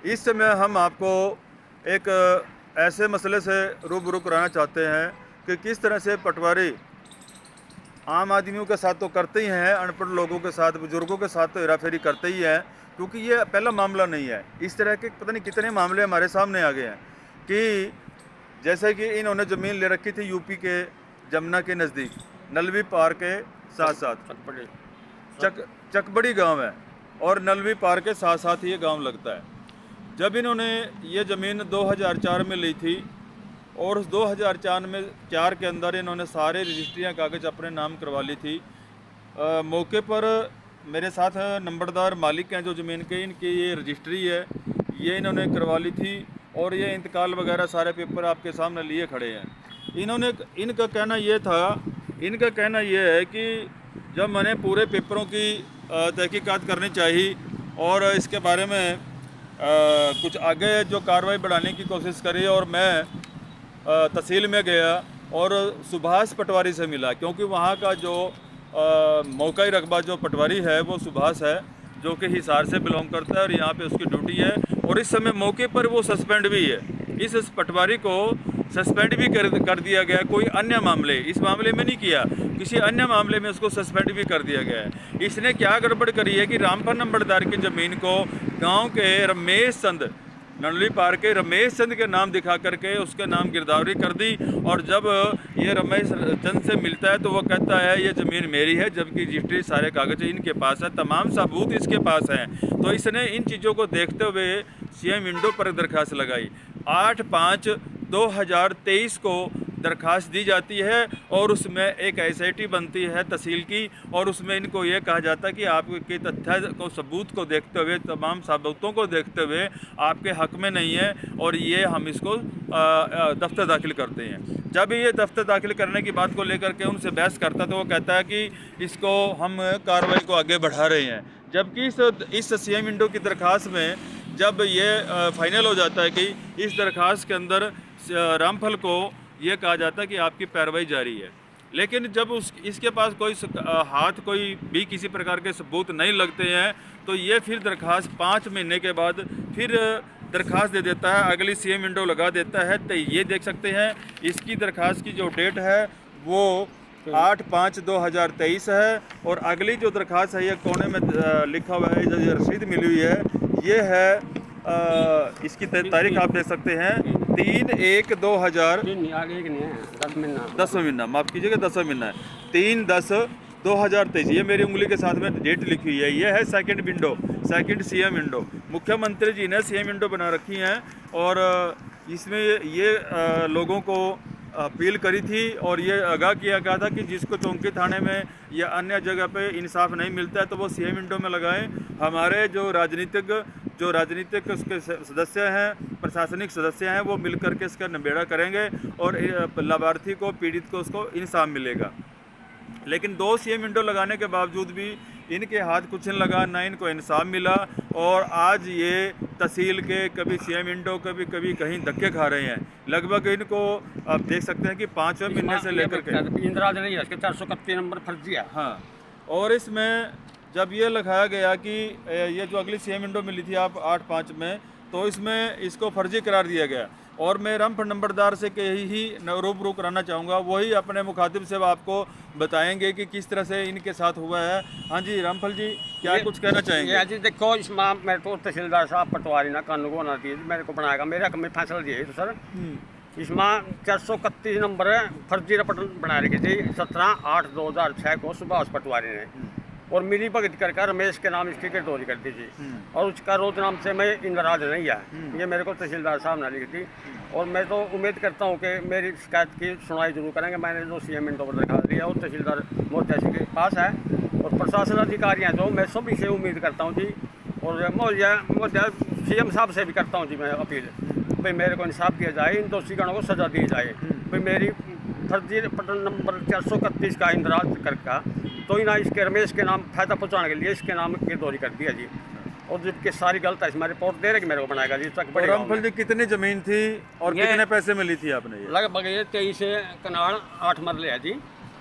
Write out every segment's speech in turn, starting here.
इस समय हम आपको एक ऐसे मसले से रूबरू कराना चाहते हैं कि किस तरह से पटवारी आम आदमियों के साथ तो करते ही हैं, अनपढ़ लोगों के साथ, बुजुर्गों के साथ तो हेराफेरी करते ही हैं, क्योंकि ये पहला मामला नहीं है। इस तरह के पता नहीं कितने मामले हमारे सामने आ गए हैं कि जैसे कि इन्होंने ज़मीन ले रखी थी यूपी के जमुना के नज़दीक, नलवी पार के साथ साथ चकबड़ी गांव है, और नलवी पार के साथ साथ ये गांव लगता है। जब इन्होंने ये ज़मीन 2004 में ली थी, और उस 2004 के अंदर इन्होंने सारे रजिस्ट्रियाँ कागज़ अपने नाम करवा ली थी। मौके पर मेरे साथ नंबरदार मालिक हैं जो ज़मीन के, इनकी ये रजिस्ट्री है, ये इन्होंने करवा ली थी, और ये इंतकाल वगैरह सारे पेपर आपके सामने लिए खड़े हैं। इनका कहना ये है कि जब मैंने पूरे पेपरों की तहकीकात करनी चाहिए और इसके बारे में कुछ आगे जो कार्रवाई बढ़ाने की कोशिश करी, और मैं तहसील में गया और सुभाष पटवारी से मिला, क्योंकि वहाँ का जो मौकाई रकबा जो पटवारी है वो सुभाष है, जो कि हिसार से बिलोंग करता है और यहाँ पे उसकी ड्यूटी है, और इस समय मौके पर वो सस्पेंड भी है। इस पटवारी को सस्पेंड भी कर दिया गया, कोई अन्य मामले, इस मामले में नहीं किया, किसी अन्य मामले में उसको सस्पेंड भी कर दिया गया है। इसने क्या गड़बड़ करी है कि रामपुर नंबरदार की ज़मीन को गांव के रमेश चंद, नंडली पार के रमेश चंद के नाम दिखा करके उसके नाम गिरदावरी कर दी, और जब ये रमेश चंद से मिलता है तो वो कहता है ये ज़मीन मेरी है, जबकि रजिस्ट्री सारे कागज़ इनके पास है, तमाम सबूत इसके पास हैं। तो इसने इन चीज़ों को देखते हुए सीएम विंडो पर दरख्वास्त लगाई। 8/5/2023 को दरख्वास्त दी जाती है, और उसमें एक SIT बनती है तहसील की, और उसमें इनको ये कहा जाता है कि आपके तथ्य को, सबूत को देखते हुए, तमाम सबूतों को देखते हुए आपके हक में नहीं है, और ये हम इसको दफ्तर दाखिल करते हैं। जब ये दफ्तर दाखिल करने की बात को लेकर के उनसे बहस करता तो वो कहता है कि इसको हम कार्रवाई को आगे बढ़ा रहे हैं, जबकि इस सीएम विंडो की दरख्वास्त में जब ये फाइनल हो जाता है कि इस दरख्वास्त के अंदर रामफल को ये कहा जाता है कि आपकी पैरवाई जारी है, लेकिन जब इसके पास कोई भी किसी प्रकार के सबूत नहीं लगते हैं, तो ये फिर दरख्वास्त 5 महीने के बाद फिर दरख्वास्त दे देता है, अगली सीएम विंडो लगा देता है। तो ये देख सकते हैं इसकी दरख्वास्त की जो डेट है वो 8/5/2023 है, और अगली जो दरख्वास्त है ये कोने में लिखा हुआ है, जो रसीद मिली हुई है ये है, इसकी तारीख आप देख सकते हैं 3/1/2000, 10वां महीना, माफ़ कीजिएगा 10वां महीना है, 3/10/2023। ये मेरी उंगली के साथ में डेट लिखी हुई है। ये है सेकंड सीएम विंडो। मुख्यमंत्री जी ने सीएम विंडो बना रखी हैं, और इसमें ये लोगों को अपील करी थी, और ये आगाह किया गया था कि जिसको चौंकी थाने में या अन्य जगह पे इंसाफ नहीं मिलता है तो वो सीएम विंडो में लगाएं। हमारे जो राजनीतिक उसके सदस्य हैं, प्रशासनिक सदस्य हैं, वो मिलकर के इसका निबेड़ा करेंगे, और लाभार्थी को, पीड़ित को उसको इंसाफ मिलेगा। लेकिन 2 सीएम विंडो लगाने के बावजूद भी इनके हाथ कुछ नहीं लगा, ना इनको इंसाफ मिला, और आज ये तहसील के कभी सीएम विंडो, कभी कहीं धक्के खा रहे हैं। लगभग इनको आप देख सकते हैं कि 5वें महीने से लेकर के 431 नंबर फर्जी है। हाँ, और इसमें जब ये लिखाया गया कि ये जो अगली सीएम विंडो मिली थी आप 8/5 में, तो इसमें इसको फर्जी करार दिया गया, और मैं रामपुर नंबरदार से ही रूबरू कराना चाहूँगा, वही अपने मुखातिब से आपको बताएंगे कि किस तरह से इनके साथ हुआ है। हाँ जी रामफल जी, क्या कुछ कहना चाहेंगे? जी देखो, इसमें मेरे को तहसीलदार साहब पटवारी ना कानून को ना दिए, मेरे को बनाएगा, मेरे हक में फैसला दिए तो सर इसमें 431 नंबर फर्जी रिपोर्ट बना रखी थी 17/8/2006 को सुभाष पटवारी ने, और मिली भगत कर रमेश के नाम इसकी गिरदौरी कर दी थी, और उसका रोज नाम से मैं इंदराज नहीं है, ये मेरे को तहसीलदार साहब ने लिखी थी। और मैं तो उम्मीद करता हूँ कि मेरी शिकायत की सुनवाई जरूर करेंगे। मैंने जो सीएम विंडो पर दिखा दिया और तहसीलदार मोहतसी के पास है, और प्रशासन अधिकारी हैं जो, मैं सभी से उम्मीद करता हूँ जी, और सीएम साहब से भी करता हूँ जी मैं अपील, भाई मेरे को इंसाफ दिया जाए, इन दोषीगणों को सज़ा दी जाए। भाई मेरी फर्जी पटल नंबर 431 का इंदराज करका तो ही ना इसके रमेश के नाम फ़ायदा पहुँचाने के लिए इसके नाम गिरदौरी कर दिया जी, और जबकि सारी गलत है, इसमें रिपोर्ट दे रहे कि मेरे को बनाएगा जी तक। रामफल जी, कितनी ज़मीन थी और कितने पैसे मिली थी आपने? ये लगभग ये 23 कनाल 8 मरले है जी।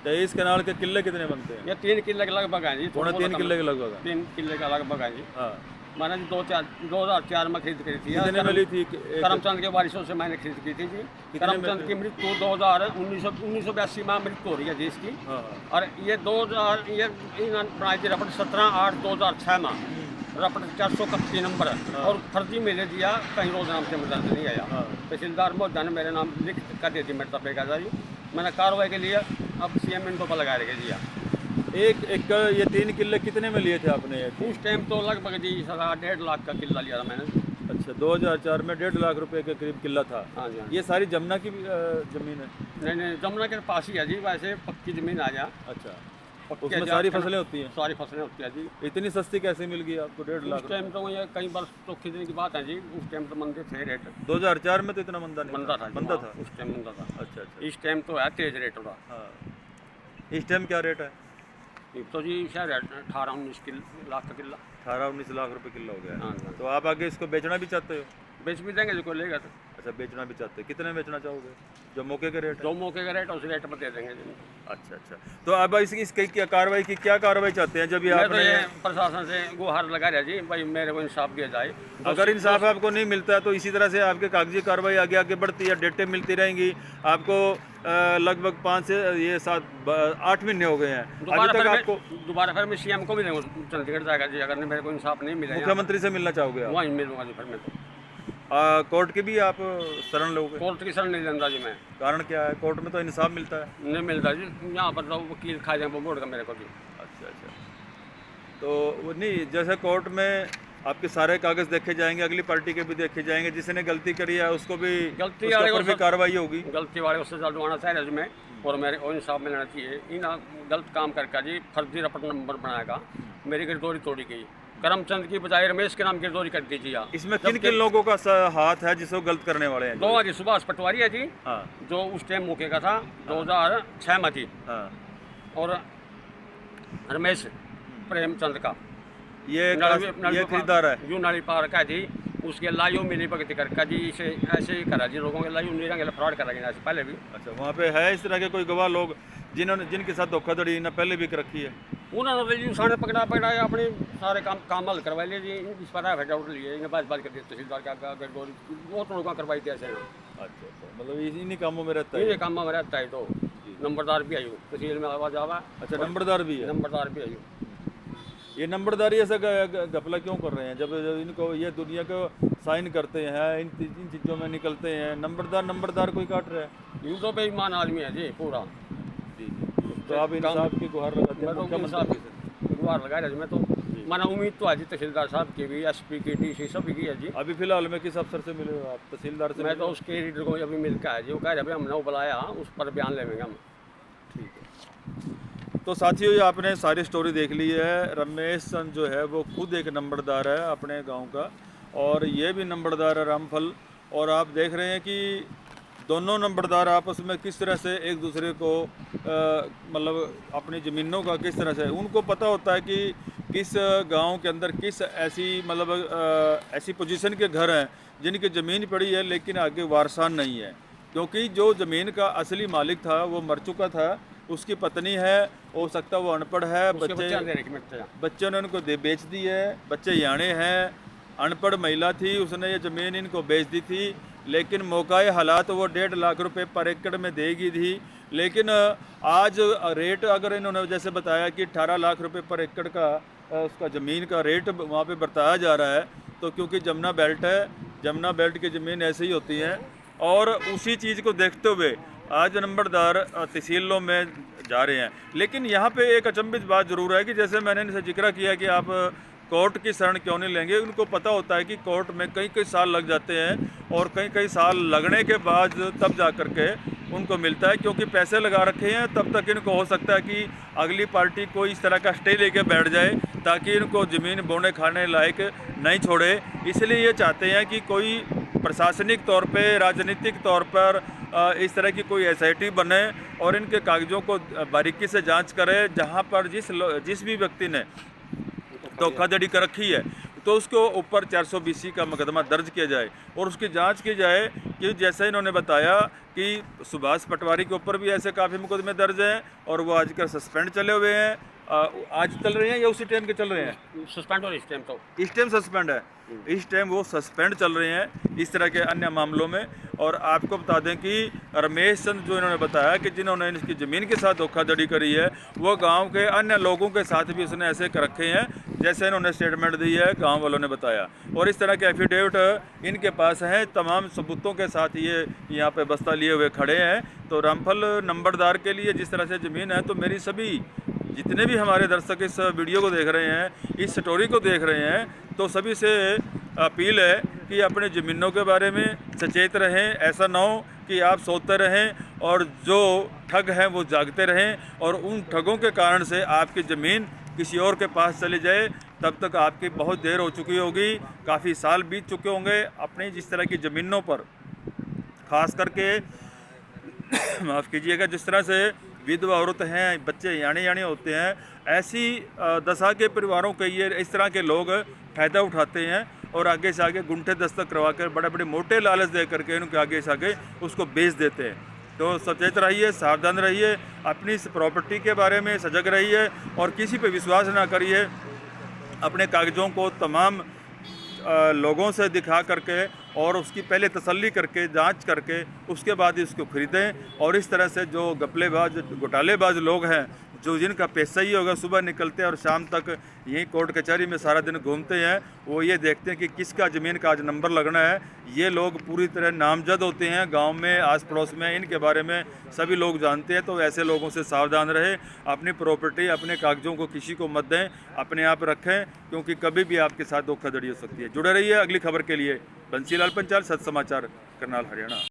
23 कनाल के किले कितने बनते हैं? ये 3 किले के लगभग है जी, 3 किले के लगभग। 3 किले का लगभग है जी। हाँ, मैंने जी 2004 में खरीद करी थी। कितने में ली थी? करमचंद के वारिसों से मैंने खरीद की थी जी। करमचंद की मृत्यु 1982 में मृत्यु हो रही है जी इसकी। हाँ। और ये 2000 ये बनाई थी रपट 17/8/2006 में, रपट 431 नंबर है। और फर्जी मेरे दिया कहीं रोज नाम से मुझे नहीं आया। हाँ। तहसीलदार मोहद्दा ने मेरे नाम लिख कर दी थी मेरे तब बेकाजा जी। मैंने कार्रवाई के लिए अब CM इनको पर लगा रखे दिया। एक ये 3 किले कितने में लिए थे आपने ये? उस टाइम तो लगभग जी 1.5 लाख का किला लिया था मैंने। अच्छा, 2004 में 1.5 लाख रुपए के करीब किला था। हाँ जी हाँ। ये सारी जमुना की जमीन है? नहीं जमुना के पास ही है जी, वैसे पक्की जमीन आ जा। अच्छा, पक्की उसमें जा- सारी फसलें होती हैं? सारी फसलें होती है जी। इतनी सस्ती कैसे मिल गई आपको 1.5 लाख उस टाइम तो ये कई वर्ष तो खरीदने की बात है जी। उस टाइम तो मंदे थे रेट। 2004 में तो इतना मंदा नहीं मंदा था जी, मंदा हाँ, था। उस टाइम मंदा था। अच्छा अच्छा। इस टाइम तो है तेज रेट थोड़ा। हाँ, इस टाइम क्या रेट है? तो जी शायद 18-19 लाख का किला। 18-19 लाख रुपए किलो हो गया हाँ है। हाँ। तो आप आगे इसको बेचना भी चाहते हो? बेच भी देंगे जो कोई लेगा तो। अच्छा, बेचना भी चाहते हो। कितने में बेचना चाहोगे जो मौके के रेट है? जो मौके का रेट है उस रेट पर दे देंगे जी। अच्छा अच्छा। तो अब इसकी क्या कार्रवाई की, क्या कार्रवाई चाहते हैं जब ये मैं तो आपने? ये प्रशासन से गुहार लगा रहा जी, भाई मेरे को इंसाफ दिया जाए। अगर इंसाफ आपको नहीं मिलता है तो इसी तरह से आपके कागजी कार्रवाई आगे आगे बढ़ती है, डेटें मिलती रहेंगी आपको। लगभग 5 से ये 7-8 महीने हो गए हैं अभी तक आपको। दोबारा फिर मैं CM को भी देंगे, चंडीगढ़ जाएगा जी। अगर मेरे को इंसाफ नहीं मिलेगा मुख्यमंत्री से मिलना चाहोगे आप? वहीं मिलूंगा जी। फिर मैं तो कोर्ट की भी आप शरण लोगे? कोर्ट की शरण नहीं लेना जी मैं। कारण क्या है? कोर्ट में तो इंसाफ मिलता है। नहीं मिलता जी, यहाँ पर तो वकील खा जाए वो बोर्ड का मेरे को जी। अच्छा अच्छा। तो वो नहीं, जैसे कोर्ट में आपके सारे कागज देखे जाएंगे, अगली पार्टी के भी देखे जाएंगे, जिसने गलती करी है उसको भी गलती उसके वाले ऊपर को भी कार्रवाई होगी। गलती वाले उससे जल्द होना चाहिए जी मैं। और मेरे को इंसाफ मिलना चाहिए। इन गलत काम करके जी फर्जी रपट नंबर बनाएगा, मेरी गिरदौरी तोड़ी गई। करमचंद की बजाय रमेश के नाम गिरदौरी कर दीजिए आप। इसमें किन किन लोगों का हाथ है जिसको गलत करने वाले हैं? दो जी सुभाष पटवारी है जी, हाँ जो उस टाइम मौके का था 2006 में थी। हाँ। और रमेश प्रेमचंद का ये खरीदार है। यू नली पार का जी, उसके लाइव मिली भगती करके जी इसे ऐसे ही करा जी। लोगों के लाइव निरंगे फ्रॉड करा गया ऐसे पहले भी। अच्छा, वहाँ पे है इस तरह के कोई गवाह लोग जिनके साथ धोखाधड़ी इन्हें पहले भी कर रखी है? उन्होंने तो जी साढ़े पकड़ा अपने सारे काम हल करवा लिए जी। इस पर आउट लिए, इन्हें बात कर दी तहसीलदार का गड़बड़ी बहुत लोगों करवाई थी ऐसे। अच्छा अच्छा, मतलब इन्हीं कामों में रहता है? ये काम में रहता है। तो नंबरदार भी आई हो तहसील में आवाज आवा। अच्छा, नंबरदार भी है? नंबरदार भी आई हो। ये नंबरदारी ऐसा घपला क्यों कर रहे हैं? जब इनको ये दुनिया को साइन करते हैं, इन चीज़ों में निकलते हैं, नंबरदार कोई काट रहा है। यूँ तो बेईमान आदमी है जी पूरा। जी, तो आप इंसाफ की गुहार लगाते हैं मैं तो मुख्यमंत्री से? गुहार लगा रहा जी मैं तो। माना उम्मीद तो है जी तहसीलदार साहब की भी, SP की, DC सभी की है जी। अभी फिलहाल में किस अफसर से मिले हो आप? तहसीलदार से मैं तो मिले? उसके रीडर को अभी मिल के है जी। वो कह रहे भाई हमने वो बुलाया, उस पर बयान लेंगे हम। ठीक है। तो साथियों, ये आपने सारी स्टोरी देख ली है। रमेश चंद जो है वो खुद एक नंबरदार है अपने गांव का, और ये भी नंबरदार है रामफल। और आप देख रहे हैं कि दोनों नंबरदार आपस में किस तरह से एक दूसरे को मतलब अपनी ज़मीनों का किस तरह से उनको पता होता है कि किस गांव के अंदर किस ऐसी मतलब ऐसी पोजीशन के घर हैं जिनकी ज़मीन पड़ी है लेकिन आगे वारसान नहीं है, क्योंकि जो ज़मीन का असली मालिक था वो मर चुका था। उसकी पत्नी है, हो सकता वो अनपढ़ है, बच्चे ने उनको बेच दी है, बच्चे याने हैं, अनपढ़ महिला थी, उसने ये ज़मीन इनको बेच दी थी। लेकिन मौकाए हालात वो 1.5 लाख रुपए पर एकड़ में देगी थी। लेकिन आज रेट अगर इन्होंने जैसे बताया कि 18 लाख रुपए पर एकड़ का उसका ज़मीन का रेट वहाँ पे बताया जा रहा है, तो क्योंकि जमुना बेल्ट है, जमुना बेल्ट की ज़मीन ऐसे ही होती हैं। और उसी चीज़ को देखते हुए आज नंबरदार तहसीलों में जा रहे हैं। लेकिन यहाँ पे एक अचंभित बात ज़रूर है कि जैसे मैंने इनसे जिक्र किया कि आप कोर्ट की शरण क्यों नहीं लेंगे, उनको पता होता है कि कोर्ट में कई साल लग जाते हैं, और कई साल लगने के बाद तब जा कर के उनको मिलता है, क्योंकि पैसे लगा रखे हैं। तब तक इनको हो सकता है कि अगली पार्टी कोई इस तरह का स्टे लेके बैठ जाए ताकि इनको ज़मीन बोने खाने लायक नहीं छोड़े। इसलिए ये चाहते हैं कि कोई प्रशासनिक तौर पे, राजनीतिक तौर पर इस तरह की कोई SIT बने और इनके कागज़ों को बारीकी से जांच करे। जहां पर जिस भी व्यक्ति ने धोखाधड़ी कर रखी है तो उसको ऊपर 420 का मुकदमा दर्ज किया जाए और उसकी जांच की जाए कि जैसे इन्होंने बताया कि सुभाष पटवारी के ऊपर भी ऐसे काफ़ी मुकदमे दर्ज हैं और वो आजकल सस्पेंड चले हुए हैं। आज चल रहे हैं या उसी टाइम के चल रहे हैं? सस्पेंड हो इस टाइम तो। इस टाइम सस्पेंड है, इस टाइम वो सस्पेंड चल रहे हैं इस तरह के अन्य मामलों में। और आपको बता दें कि रमेश चंद जो इन्होंने बताया कि जिन्होंने इसकी ज़मीन के साथ धोखाधड़ी करी है, वो गांव के अन्य लोगों के साथ भी उसने ऐसे कर रखे हैं जैसे इन्होंने स्टेटमेंट दी है, गांव वालों ने बताया। और इस तरह के एफिडेविट इनके पास हैं, तमाम सबूतों के साथ ये यहाँ पे बस्ता लिए हुए खड़े हैं। तो रामफल नंबरदार के लिए जिस तरह से ज़मीन है, तो मेरी सभी जितने भी हमारे दर्शक इस वीडियो को देख रहे हैं, इस स्टोरी को देख रहे हैं, तो सभी से अपील है कि अपने ज़मीनों के बारे में सचेत रहें। ऐसा ना हो कि आप सोते रहें और जो ठग हैं वो जागते रहें और उन ठगों के कारण से आपकी ज़मीन किसी और के पास चली जाए। तब तक आपकी बहुत देर हो चुकी होगी, काफ़ी साल बीत चुके होंगे अपनी जिस तरह की ज़मीनों पर, ख़ास करके माफ़ कीजिएगा, जिस तरह से विधवा औरत हैं, बच्चे यानी होते हैं, ऐसी दशा के परिवारों के ये इस तरह के लोग फ़ायदा उठाते हैं और आगे से आगे गुंठे दस्तक करवा कर बड़े बड़े मोटे लालच दे करके उनके आगे से आगे उसको बेच देते हैं। तो सचेत रहिए, सावधान रहिए, अपनी इस प्रॉपर्टी के बारे में सजग रहिए और किसी पे विश्वास ना करिए। अपने कागज़ों को तमाम लोगों से दिखा करके और उसकी पहले तसल्ली करके, जांच करके उसके बाद ही उसको ख़रीदें। और इस तरह से जो घपलेबाज, घोटालेबाज लोग हैं, जो जिनका पैसा ही होगा, सुबह निकलते हैं और शाम तक यहीं कोर्ट कचहरी में सारा दिन घूमते हैं, वो ये देखते हैं कि किसका ज़मीन का आज नंबर लगना है। ये लोग पूरी तरह नामजद होते हैं गांव में, आस पड़ोस में, इनके बारे में सभी लोग जानते हैं। तो ऐसे लोगों से सावधान रहे, अपनी प्रॉपर्टी, अपने कागज़ों को किसी को मत दें, अपने आप रखें, क्योंकि कभी भी आपके साथ धोखाधड़ी हो सकती है। जुड़े रहिए अगली खबर के लिए। बंसीलाल पंचाल, सच समाचार, करनाल, हरियाणा।